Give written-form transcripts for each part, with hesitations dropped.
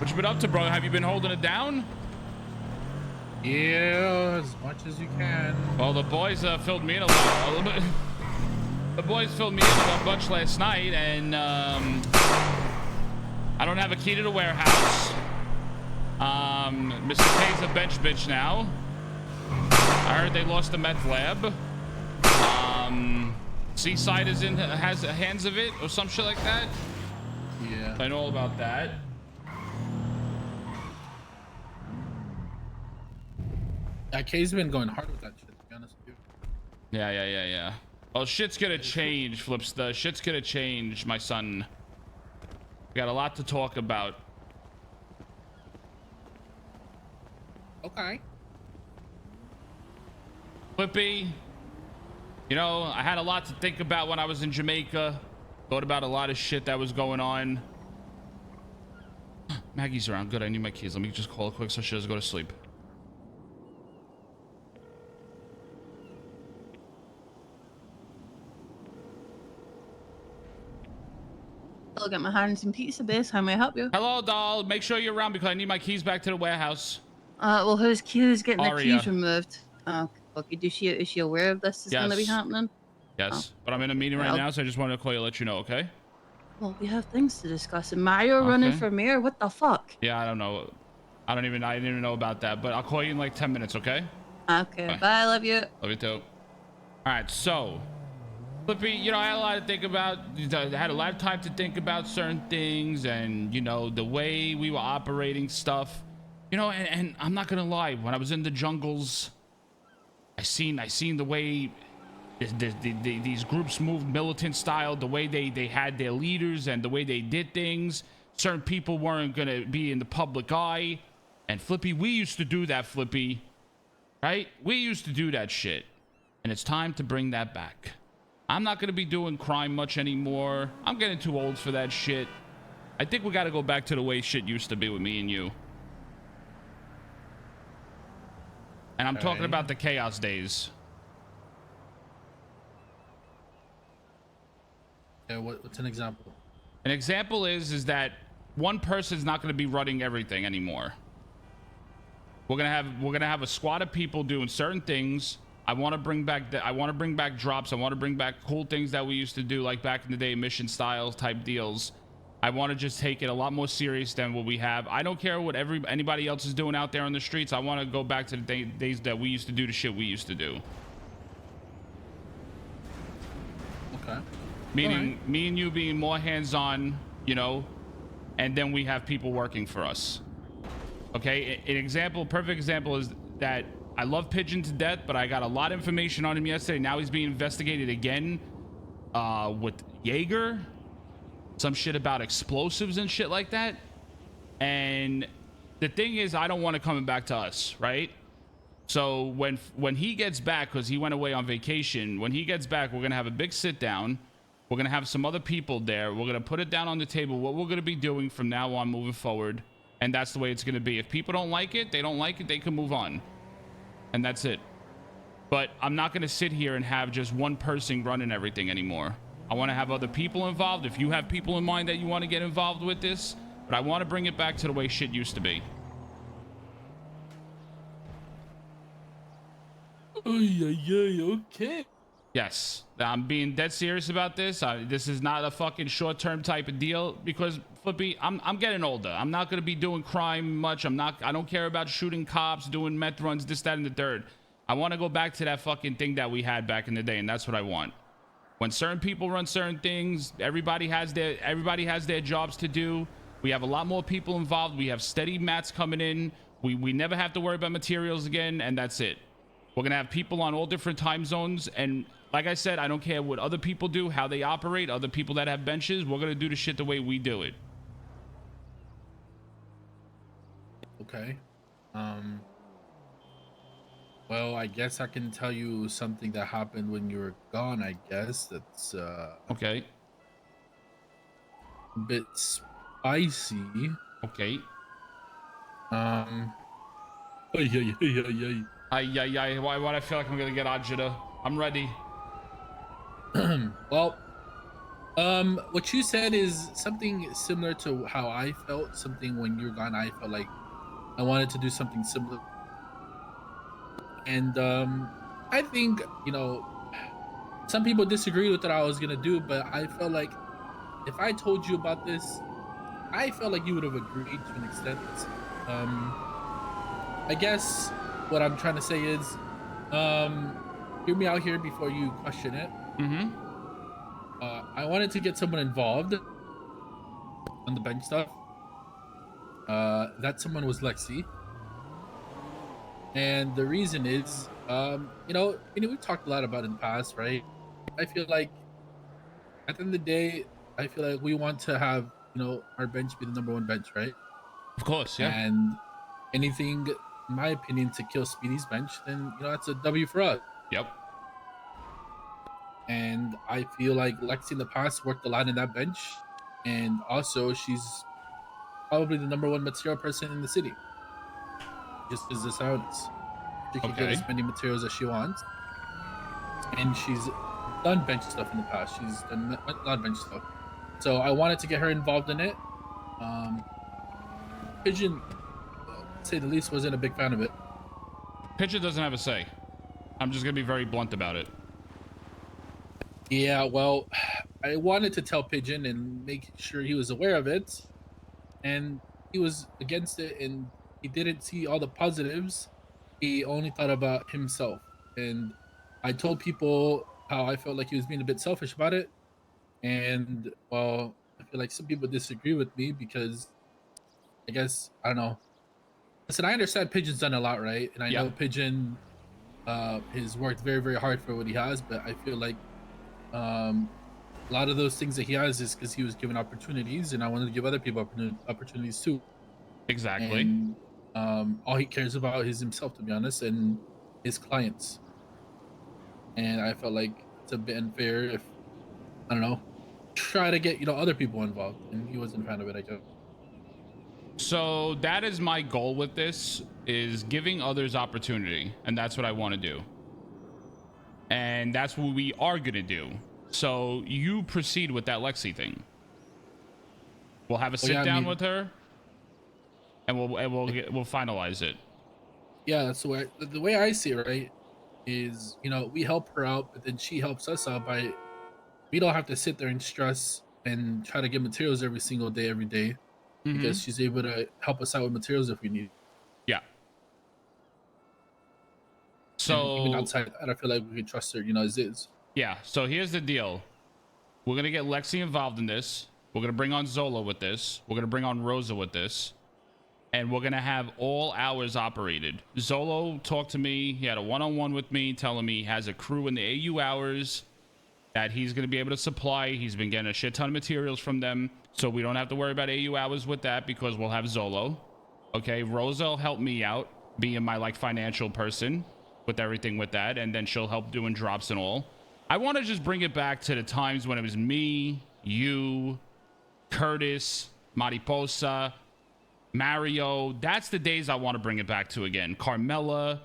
What you been up to, bro? Have you been holding it down? Yeah, as much as you can. Well, the boys filled me in a little bit. The boys filled me in a bunch last night, and I don't have a key to the warehouse. Mr. K's a bench bitch now. I heard they lost the meth lab. Seaside has hands of it or some shit like that. Yeah. I know all about that. That K's been going hard with that shit, to be honest with you. Yeah. Well, shit's gonna change, Flips. The shit's gonna change, my son. We got a lot to talk about. Okay. Flippy, you know, I had a lot to think about when I was in Jamaica. Thought about a lot of shit that was going on. Maggie's around. Good, I need my keys. Let me just call her quick so she doesn't go to sleep. I'll get my hands in pizza base. How may I help you? Hello, doll. Make sure you're around because I need my keys back to the warehouse. Well, who's getting the Aria. keys removed? Okay. Is she aware of this is gonna be happening? Yes, but I'm in a meeting right now, so I just wanted to call you to let you know, okay? Well, we have things to discuss. And Mario running for mayor? What the fuck? Yeah, I don't know. I didn't even know about that, but I'll call you in like 10 minutes, okay? Okay, bye. Love you. Love you too. All right, so Flippy, you know, I had a lot to think about. I had a lot of time to think about certain things, and you know, the way we were operating stuff. You know, and I'm not gonna lie, when I was in the jungles, I seen the way these groups moved militant style, the way they had their leaders and the way they did things. Certain people weren't gonna be in the public eye. And Flippy, we used to do that, Flippy, right? We used to do that shit. And it's time to bring that back. I'm not gonna be doing crime much anymore. I'm getting too old for that shit. I think we gotta go back to the way shit used to be with me and you. And I'm talking about the chaos days. Yeah, what's an example? An example is that one person's not going to be running everything anymore. We're gonna have a squad of people doing certain things. I want to bring back drops. I want to bring back cool things that we used to do, like back in the day, mission styles type deals. I want to just take it a lot more serious than what we have. I don't care what anybody else is doing out there on the streets. I want to go back to the days that we used to do the shit we used to do. Okay. Meaning me and you being more hands-on, you know, and then we have people working for us. Okay, perfect example is that I love Pigeon to death, but I got a lot of information on him yesterday. Now he's being investigated again with Jaeger. Some shit about explosives and shit like that. And the thing is, I don't want it coming back to us, right? So when he gets back, because he went away on vacation, when he gets back, we're gonna have a big sit down. We're gonna have some other people there. We're gonna put it down on the table, what we're gonna be doing from now on moving forward. And that's the way it's gonna be. If people don't like it, they don't like it, they can move on. And that's it. But I'm not gonna sit here and have just one person running everything anymore. I want to have other people involved. If you have people in mind that you want to get involved with this, but I want to bring it back to the way shit used to be. Okay. Yes, I'm being dead serious about this. This is not a fucking short-term type of deal because Flippy, I'm getting older. I'm not gonna be doing crime much. I don't care about shooting cops, doing meth runs, this, that, and the third. I want to go back to that fucking thing that we had back in the day, and that's what I want. When certain people run certain things, everybody has their jobs to do. We have a lot more people involved. We have steady mats coming in. We never have to worry about materials again, and that's it. We're gonna have people on all different time zones, and like I said, I don't care what other people do, how they operate, other people that have benches. We're gonna do the shit the way we do it. Okay. Well, I guess I can tell you something that happened when you were gone, I guess. That's okay. A bit spicy. Okay. Why I feel like I'm gonna get agita. I'm ready. Well, What you said is something similar to how I felt. Something when you're gone, I felt like I wanted to do something similar. And I think some people disagree with what I was gonna do, but I felt like if I told you about this, I felt like you would have agreed to an extent. Um, I guess what I'm trying to say is, um, hear me out here before you question it. Mm-hmm. I wanted to get someone involved on the bench stuff. That someone was Lexi, and the reason is, we've talked a lot about it in the past, right? I feel like at the end of the day, I feel like we want to have our bench be the number one bench, right? Of course, yeah. And anything, in my opinion, to kill Speedy's bench, then that's a W for us. Yep. And I feel like Lexi in the past worked a lot in that bench, and also she's probably the number one material person in the city. Just as this sounds, she can get as many materials as she wants, and she's done bench stuff in the past. She's done a lot of bench stuff, so I wanted to get her involved in it. Pigeon, to say the least, wasn't a big fan of it. Pigeon doesn't have a say. I'm just gonna be very blunt about it. Yeah, well, I wanted to tell Pigeon and make sure he was aware of it, and he was against it, and he didn't see all the positives. He only thought about himself, and I told people how I felt like he was being a bit selfish about it, and well, I feel like some people disagree with me because I guess I don't know. Listen, I understand Pigeon's done a lot, right? And I know Pigeon has worked very, very hard for what he has, but I feel like a lot of those things that he has is because he was given opportunities, and I wanted to give other people opportunities too. Exactly. And all he cares about is himself, to be honest, and his clients. And I felt like it's a bit unfair if I don't know, try to get other people involved, and he wasn't a fan of it, I guess. So that is my goal with this, is giving others opportunity, and that's what I want to do, and that's what we are gonna do. So you proceed with that Lexi thing. We'll have a sit down with her, and we'll finalize it. Yeah, that's the way I see it, right? Is we help her out, but then she helps us out by we don't have to sit there and stress and try to get materials every single day, every day, because she's able to help us out with materials if we need. Yeah. So and even outside that, I feel like we can trust her, as is. Yeah. So here's the deal. We're gonna get Lexi involved in this. We're gonna bring on Zola with this. We're gonna bring on Rosa with this. And we're gonna have all hours operated. Zolo talked to me. He had a one-on-one with me, telling me he has a crew in the AU hours that he's gonna be able to supply. He's been getting a shit ton of materials from them, so we don't have to worry about AU hours with that because we'll have Zolo. Okay, Rosa will help me out, being my financial person with everything with that, and then she'll help doing drops and all. I want to just bring it back to the times when it was me, you, Curtis, Mariposa, Mario. That's the days I want to bring it back to again. Carmela,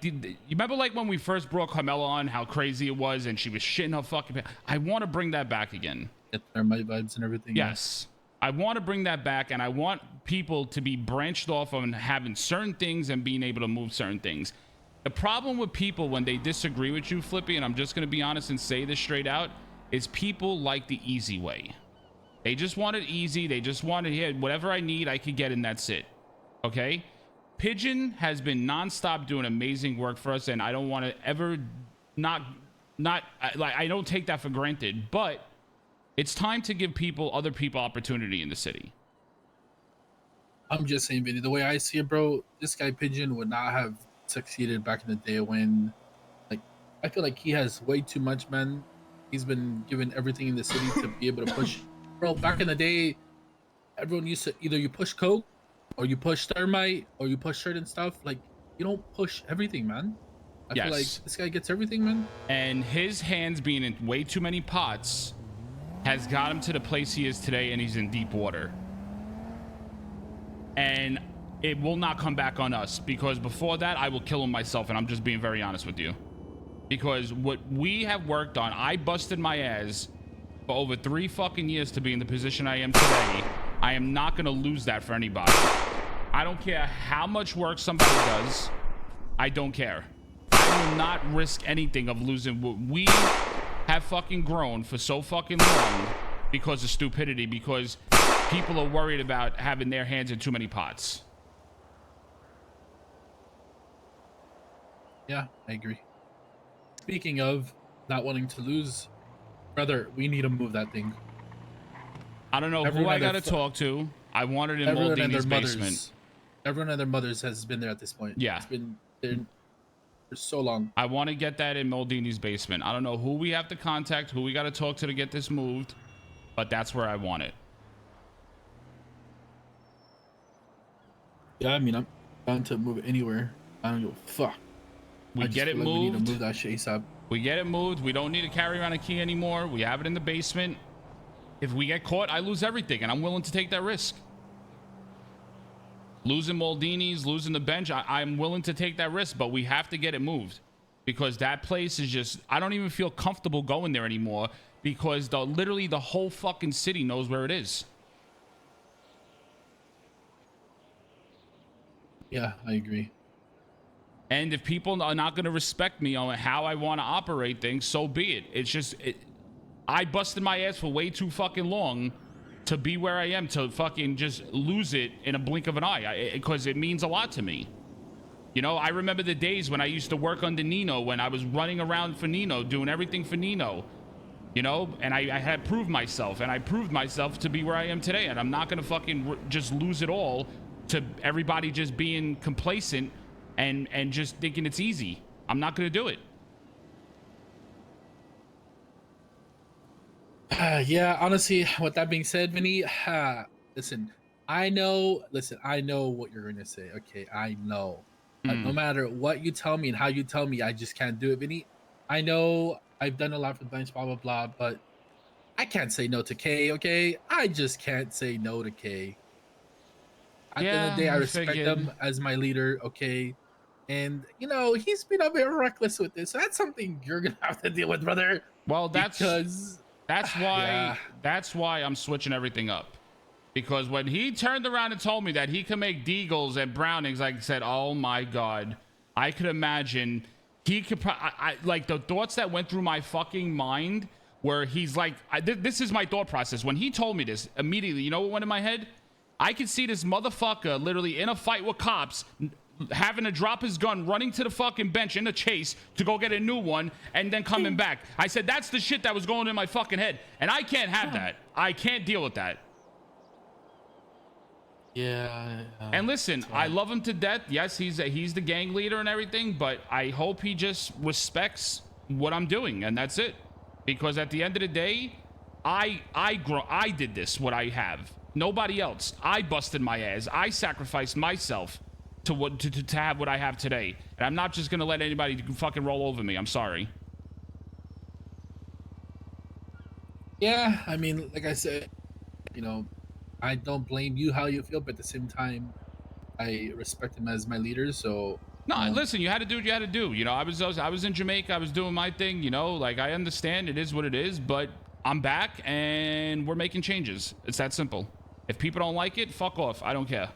you remember when we first brought Carmela on, how crazy it was and she was shitting her fucking pants? I want to bring that back again. Get thermite vibes and everything. Yes. I want to bring that back, and I want people to be branched off on having certain things and being able to move certain things. The problem with people when they disagree with you, Flippy, and I'm just going to be honest and say this straight out, is people like the easy way. They just want it easy. They just want to hear whatever I need, I could get, and that's it. Okay? Pigeon has been nonstop doing amazing work for us, and I don't want to ever I don't take that for granted, but it's time to give other people opportunity in the city. I'm just saying, Vinny, the way I see it, bro, this guy Pigeon would not have succeeded back in the day when, I feel like he has way too much, man. He's been given everything in the city to be able to push. Bro, back in the day, everyone used to either you push coke or you push thermite or you push certain stuff. You don't push everything, man. I feel like this guy gets everything, man. And his hands being in way too many pots has got him to the place he is today, and he's in deep water. And it will not come back on us, because before that, I will kill him myself, and I'm just being very honest with you. Because what we have worked on, I busted my ass for over 3 fucking years to be in the position I am today. I am not going to lose that for anybody. I don't care how much work somebody does. I don't care. I will not risk anything of losing what we have fucking grown for so fucking long because of stupidity, because people are worried about having their hands in too many pots. Yeah, I agree. Speaking of not wanting to lose, brother, we need to move that thing. I don't know who I got to talk to. I want it in Maldini's basement. Everyone and their mothers has been there at this point. Yeah. It's been there for so long. I want to get that in Maldini's basement. I don't know who we have to contact, who we got to talk to get this moved, but that's where I want it. Yeah, I mean, I'm down to move it anywhere. I don't give a fuck. We get it moved. We need to move that shit ASAP. We get it moved. We don't need to carry around a key anymore. We have it in the basement. If we get caught, I lose everything, and I'm willing to take that risk. Losing Maldini's, losing the bench, I'm willing to take that risk, but we have to get it moved because that place is just, I don't even feel comfortable going there anymore because literally the whole fucking city knows where it is. Yeah, I agree. And if people are not going to respect me on how I want to operate things, so be it. It's just, I busted my ass for way too fucking long to be where I am, to fucking just lose it in a blink of an eye, because it means a lot to me. You know, I remember the days when I used to work under Nino, when I was running around for Nino, doing everything for Nino, you know, and I had proved myself, and I proved myself to be where I am today, and I'm not going to fucking just lose it all to everybody just being complacent and just thinking it's easy. I'm not going to do it. Yeah, honestly, with that being said, Vinny, listen, I know what you're going to say. Okay, I know. No matter what you tell me and how you tell me, I just can't do it, Vinny. I know I've done a lot for the bench, blah, blah, blah, but I can't say no to K, okay? I just can't say no to K. At the end of the day, I respect him as my leader, okay? And, you know, he's been a bit reckless with this. So that's something you're going to have to deal with, brother. Well, that's why I'm switching everything up. Because when he turned around and told me that he can make Deagles and Brownings, like I said, oh my God, I could imagine he could, like the thoughts that went through my fucking mind where he's like, this is my thought process. When he told me this immediately, you know what went in my head? I could see this motherfucker literally in a fight with cops, having to drop his gun, running to the fucking bench in a chase to go get a new one, and then coming back. I said, that's the shit that was going in my fucking head. And I can't have that. I can't deal with that. Yeah. And listen, I love him to death. Yes, he's the gang leader and everything, but I hope he just respects what I'm doing, and that's it. Because at the end of the day, I did this, what I have. Nobody else. I busted my ass. I sacrificed myself to have what I have today. And I'm not just gonna let anybody fucking roll over me. I'm sorry. Yeah, I mean, like I said, you know, I don't blame you how you feel, but at the same time, I respect him as my leader. So no, listen, you had to do what you had to do. You know, I was in Jamaica. I was doing my thing. You know, like I understand it is what it is, but I'm back and we're making changes. It's that simple. If people don't like it, fuck off. I don't care.